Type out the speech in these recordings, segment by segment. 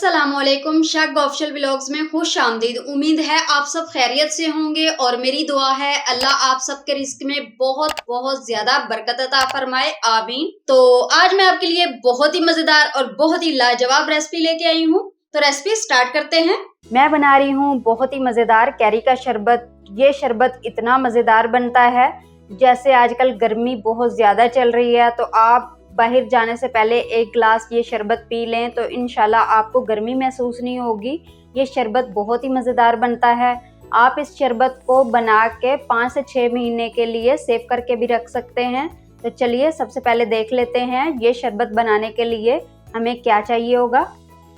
अस्सलामुअलैकुम। शक official vlogs में खुश आमदीद। उम्मीद है आप सब खैरियत से होंगे और मेरी दुआ है अल्लाह आप सबके रिस्क में बहुत बहुत ज्यादा बरकत अता फरमाए, आमीन। तो आज मैं आपके लिए बहुत ही मजेदार और बहुत ही लाजवाब रेसिपी लेके आई हूँ। तो रेसिपी स्टार्ट करते हैं। मैं बना रही हूँ बहुत ही मजेदार कैरी का शरबत। ये शरबत इतना मजेदार बनता है, जैसे आजकल गर्मी बहुत ज्यादा चल रही है तो आप बाहर जाने से पहले एक गिलास ये शरबत पी लें तो इंशाल्लाह आपको गर्मी महसूस नहीं होगी। ये शरबत बहुत ही मज़ेदार बनता है। आप इस शरबत को बना के 5 से 6 महीने के लिए सेव करके भी रख सकते हैं। तो चलिए सबसे पहले देख लेते हैं ये शरबत बनाने के लिए हमें क्या चाहिए होगा।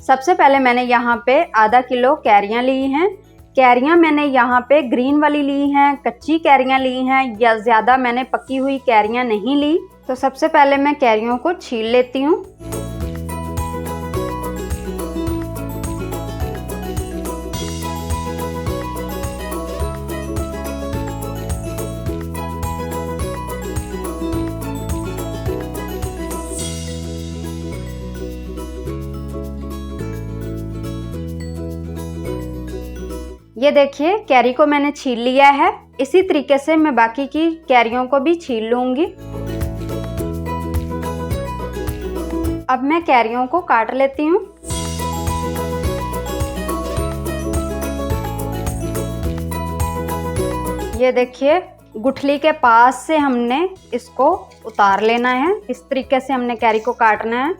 सबसे पहले मैंने यहाँ पे आधा किलो कैरियाँ ली हैं। कैरियाँ मैंने यहाँ पे ग्रीन वाली ली हैं, कच्ची कैरियाँ ली हैं, या ज़्यादा मैंने पकी हुई कैरियाँ नहीं ली। तो सबसे पहले मैं कैरियों को छील लेती हूँ। ये देखिए कैरी को मैंने छील लिया है। इसी तरीके से मैं बाकी की कैरियों को भी छील लूंगी। अब मैं कैरियों को काट लेती हूँ। ये देखिए गुठली के पास से हमने इसको उतार लेना है। इस तरीके से हमने कैरी को काटना है।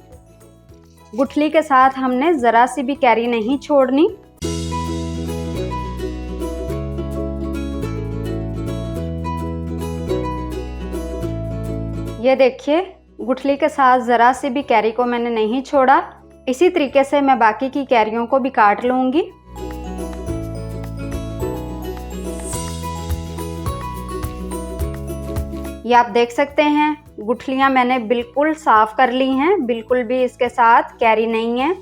गुठली के साथ हमने ज़रा सी भी कैरी नहीं छोड़नी। ये देखिए गुठली के साथ ज़रा सी भी कैरी को मैंने नहीं छोड़ा। इसी तरीके से मैं बाकी की कैरियों को भी काट लूँगी। ये आप देख सकते हैं गुठलियाँ मैंने बिल्कुल साफ़ कर ली हैं, बिल्कुल भी इसके साथ कैरी नहीं है।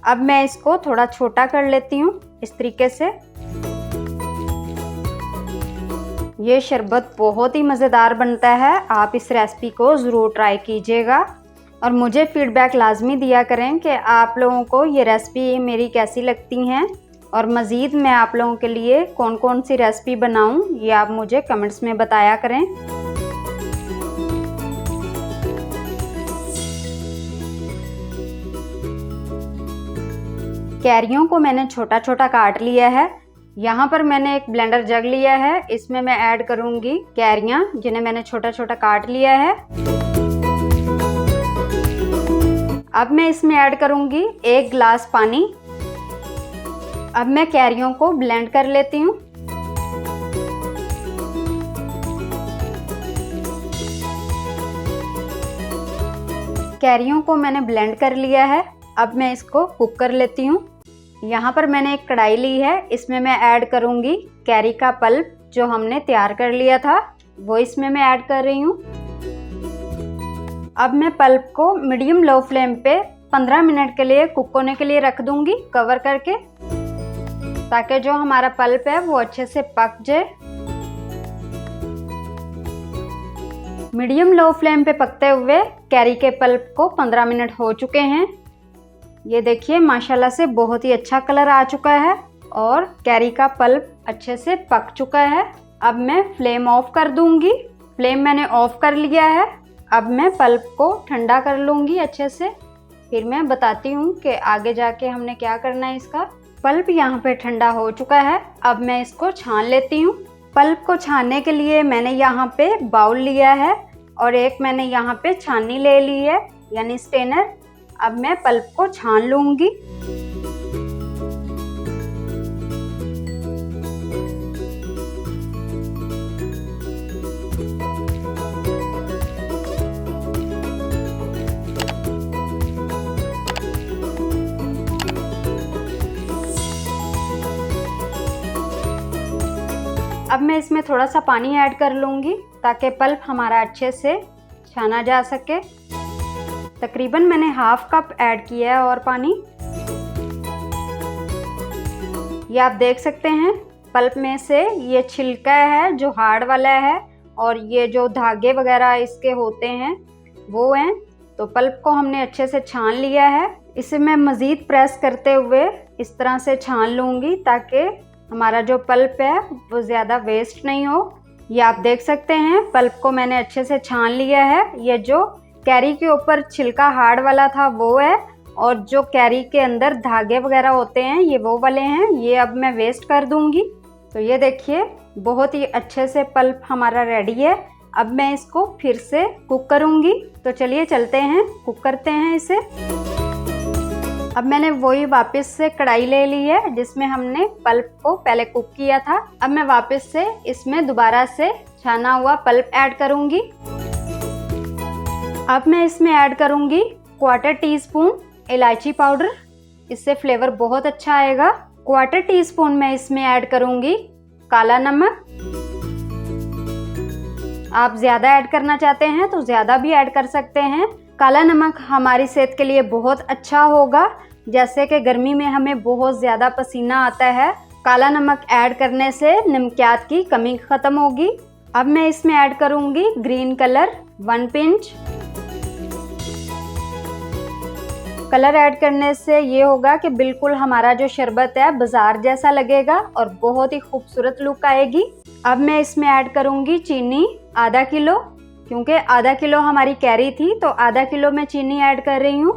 अब मैं इसको थोड़ा छोटा कर लेती हूँ इस तरीके से। ये शरबत बहुत ही मज़ेदार बनता है। आप इस रेसिपी को ज़रूर ट्राई कीजिएगा और मुझे फीडबैक लाजमी दिया करें कि आप लोगों को ये रेसिपी मेरी कैसी लगती हैं और मज़ीद मैं आप लोगों के लिए कौन कौन सी रेसिपी बनाऊं, ये आप मुझे कमेंट्स में बताया करें। कैरियों को मैंने छोटा छोटा काट लिया है। यहाँ पर मैंने एक ब्लेंडर जग लिया है। इसमें मैं ऐड करूँगी कैरियाँ जिन्हें मैंने छोटा छोटा काट लिया है। अब मैं इसमें ऐड करूँगी 1 गिलास पानी। अब मैं कैरियों को ब्लेंड कर लेती हूँ। कैरियों को मैंने ब्लेंड कर लिया है। अब मैं इसको कुक कर लेती हूँ। यहाँ पर मैंने एक कढ़ाई ली है। इसमें मैं ऐड करूँगी कैरी का पल्प जो हमने तैयार कर लिया था, वो इसमें मैं ऐड कर रही हूँ। अब मैं पल्प को मीडियम लो फ्लेम पे 15 मिनट के लिए कुक होने के लिए रख दूँगी कवर करके, ताकि जो हमारा पल्प है वो अच्छे से पक जाए। मीडियम लो फ्लेम पे पकते हुए कैरी के पल्प को 15 मिनट हो चुके हैं। ये देखिए माशाल्लाह से बहुत ही अच्छा कलर आ चुका है और कैरी का पल्प अच्छे से पक चुका है। अब मैं फ्लेम ऑफ कर दूंगी। फ्लेम मैंने ऑफ कर लिया है। अब मैं पल्प को ठंडा कर लूँगी अच्छे से, फिर मैं बताती हूँ कि आगे जाके हमने क्या करना है इसका। पल्प यहाँ पे ठंडा हो चुका है। अब मैं इसको छान लेती हूँ। पल्प को छानने के लिए मैंने यहाँ पे बाउल लिया है और एक मैंने यहाँ पे छाननी ले ली है, यानी स्ट्रेनर। अब मैं पल्प को छान लूँगी। अब मैं इसमें थोड़ा सा पानी ऐड कर लूँगी ताकि पल्प हमारा अच्छे से छाना जा सके। तकरीबन मैंने हाफ कप ऐड किया है और पानी। ये आप देख सकते हैं पल्प में से ये छिलका है जो हार्ड वाला है और ये जो धागे वगैरह इसके होते हैं वो हैं। तो पल्प को हमने अच्छे से छान लिया है। इसे मैं मज़ीद प्रेस करते हुए इस तरह से छान लूँगी ताकि हमारा जो पल्प है वो ज़्यादा वेस्ट नहीं हो। ये आप देख सकते हैं पल्प को मैंने अच्छे से छान लिया है। ये जो कैरी के ऊपर छिलका हार्ड वाला था वो है, और जो कैरी के अंदर धागे वगैरह होते हैं ये वो वाले हैं। ये अब मैं वेस्ट कर दूँगी। तो ये देखिए बहुत ही अच्छे से पल्प हमारा रेडी है। अब मैं इसको फिर से कुक करूँगी। तो चलिए चलते हैं, कुक करते हैं इसे। अब मैंने वही वापस से कढ़ाई ले ली है जिसमें हमने पल्प को पहले कुक किया था। अब मैं वापस से इसमें दोबारा से छाना हुआ पल्प ऐड करूँगी। अब मैं इसमें ऐड करूँगी 1/4 टीस्पून इलायची पाउडर, इससे फ्लेवर बहुत अच्छा आएगा। 1/4 टीस्पून मैं इसमें ऐड करूँगी काला नमक। आप ज़्यादा ऐड करना चाहते हैं तो ज़्यादा भी ऐड कर सकते हैं। काला नमक हमारी सेहत के लिए बहुत अच्छा होगा, जैसे कि गर्मी में हमें बहुत ज़्यादा पसीना आता है। काला नमक ऐड करने से नमकियात की कमी ख़त्म होगी। अब मैं इसमें ऐड करूँगी green colour 1 pinch. Colour add करने से ये होगा कि बिल्कुल हमारा जो शरबत है बाजार जैसा लगेगा और बहुत ही खूबसूरत लुक आएगी। अब मैं इसमें ऐड करूँगी चीनी आधा किलो, क्योंकि आधा किलो हमारी कैरी थी तो आधा किलो मैं चीनी ऐड कर रही हूँ।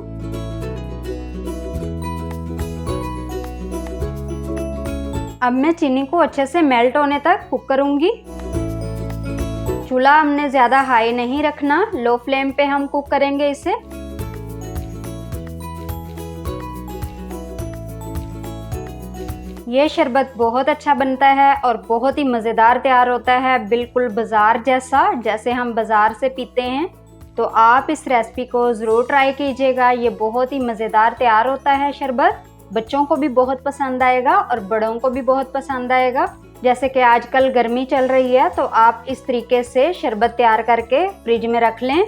अब मैं चीनी को अच्छे से मेल्ट होने तक कुक करूँगी। चूल्हा हमने ज़्यादा हाई नहीं रखना, लो फ्लेम पे हम कुक करेंगे इसे। ये शरबत बहुत अच्छा बनता है और बहुत ही मज़ेदार तैयार होता है, बिल्कुल बाज़ार जैसा, जैसे हम बाज़ार से पीते हैं। तो आप इस रेसिपी को ज़रूर ट्राई कीजिएगा। ये बहुत ही मज़ेदार तैयार होता है शरबत। बच्चों को भी बहुत पसंद आएगा और बड़ों को भी बहुत पसंद आएगा। जैसे कि आजकल गर्मी चल रही है तो आप इस तरीके से शरबत तैयार करके फ्रिज में रख लें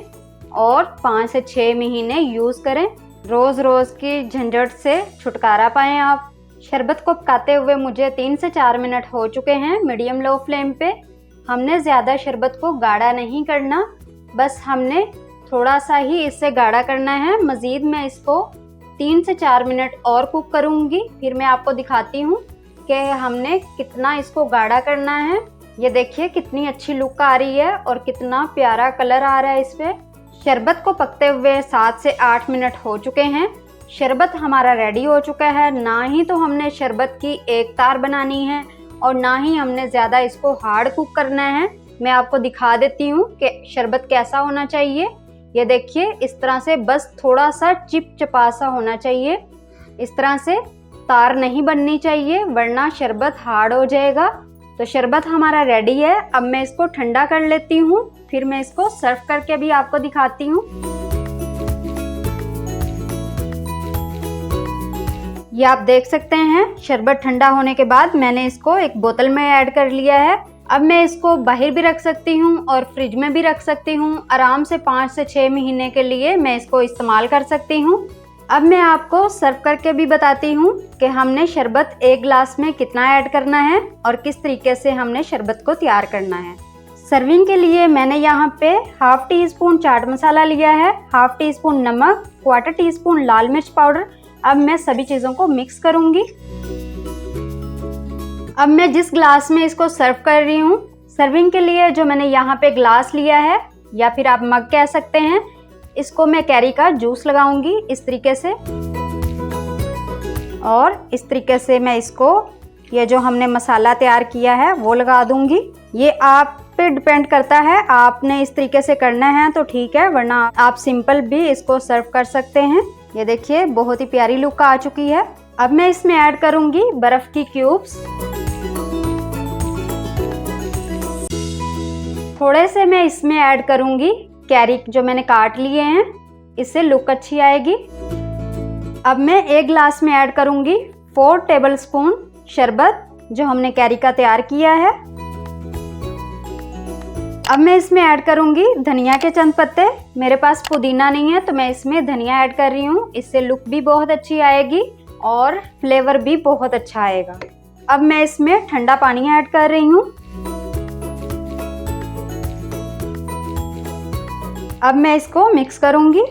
और 5 से 6 महीने यूज़ करें। रोज़ रोज़ की झंझट से छुटकारा पाएँ आप। शरबत को पकाते हुए मुझे 3 से 4 मिनट हो चुके हैं मीडियम लो फ्लेम पे। हमने ज़्यादा शरबत को गाढ़ा नहीं करना, बस हमने थोड़ा सा ही इससे गाढ़ा करना है। मज़ीद मैं इसको 3 से 4 मिनट और कुक करूँगी, फिर मैं आपको दिखाती हूँ कि हमने कितना इसको गाढ़ा करना है। ये देखिए कितनी अच्छी लुक आ रही है और कितना प्यारा कलर आ रहा है इस पर। शरबत को पकते हुए 7 से 8 मिनट हो चुके हैं। शरबत हमारा रेडी हो चुका है। ना ही तो हमने शरबत की एक तार बनानी है और ना ही हमने ज़्यादा इसको हार्ड कुक करना है। मैं आपको दिखा देती हूँ कि शरबत कैसा होना चाहिए। ये देखिए इस तरह से बस थोड़ा सा चिपचिपा सा होना चाहिए। इस तरह से तार नहीं बननी चाहिए वरना शरबत हार्ड हो जाएगा। तो शरबत हमारा रेडी है। अब मैं इसको ठंडा कर लेती हूँ, फिर मैं इसको सर्व करके भी आपको दिखाती हूँ। ये आप देख सकते हैं शरबत ठंडा होने के बाद मैंने इसको एक बोतल में ऐड कर लिया है। अब मैं इसको बाहर भी रख सकती हूँ और फ्रिज में भी रख सकती हूँ। आराम से 5 से 6 महीने के लिए मैं इसको इस्तेमाल कर सकती हूँ। अब मैं आपको सर्व करके भी बताती हूँ कि हमने शरबत एक गिलास में कितना ऐड करना है और किस तरीके से हमने शरबत को तैयार करना है। सर्विंग के लिए मैंने यहाँ पे 1/2 टीस्पून चाट मसाला लिया है, 1/2 टीस्पून नमक, 1/4 टीस्पून लाल मिर्च पाउडर। अब मैं सभी चीज़ों को मिक्स करूँगी। अब मैं जिस ग्लास में इसको सर्व कर रही हूँ, सर्विंग के लिए जो मैंने यहाँ पे ग्लास लिया है या फिर आप मग कह सकते हैं, इसको मैं कैरी का जूस लगाऊंगी इस तरीके से। और इस तरीके से मैं इसको ये जो हमने मसाला तैयार किया है वो लगा दूंगी। ये आप पे डिपेंड करता है, आपने इस तरीके से करना है तो ठीक है, वरना आप सिंपल भी इसको सर्व कर सकते हैं। ये देखिए बहुत ही प्यारी लुक आ चुकी है। अब मैं इसमें ऐड करूंगी बर्फ की क्यूब्स। थोड़े से मैं इसमें ऐड करूंगी कैरी जो मैंने काट लिए हैं, इससे लुक अच्छी आएगी। अब मैं एक गिलास में ऐड करूंगी 4 टेबलस्पून शरबत जो हमने कैरी का तैयार किया है। अब मैं इसमें ऐड करूंगी धनिया के चंद पत्ते। मेरे पास पुदीना नहीं है तो मैं इसमें धनिया ऐड कर रही हूँ, इससे लुक भी बहुत अच्छी आएगी और फ्लेवर भी बहुत अच्छा आएगा। अब मैं इसमें ठंडा पानी ऐड कर रही हूँ। अब मैं इसको मिक्स करूंगी।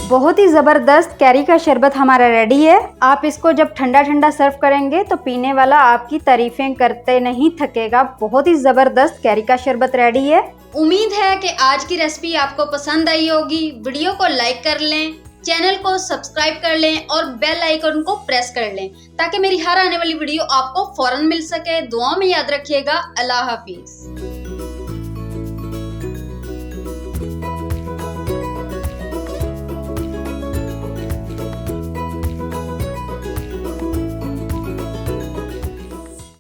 बहुत ही ज़बरदस्त कैरी का शरबत हमारा रेडी है। आप इसको जब ठंडा ठंडा सर्व करेंगे तो पीने वाला आपकी तारीफें करते नहीं थकेगा। बहुत ही ज़बरदस्त कैरी का शरबत रेडी है। उम्मीद है कि आज की रेसिपी आपको पसंद आई होगी। वीडियो को लाइक कर लें, चैनल को सब्सक्राइब कर लें और बेल आइकन को प्रेस कर लें ताकि मेरी हर आने वाली वीडियो आपको फौरन मिल सके। दुआ में याद रखिएगा। अल्लाह हाफिज।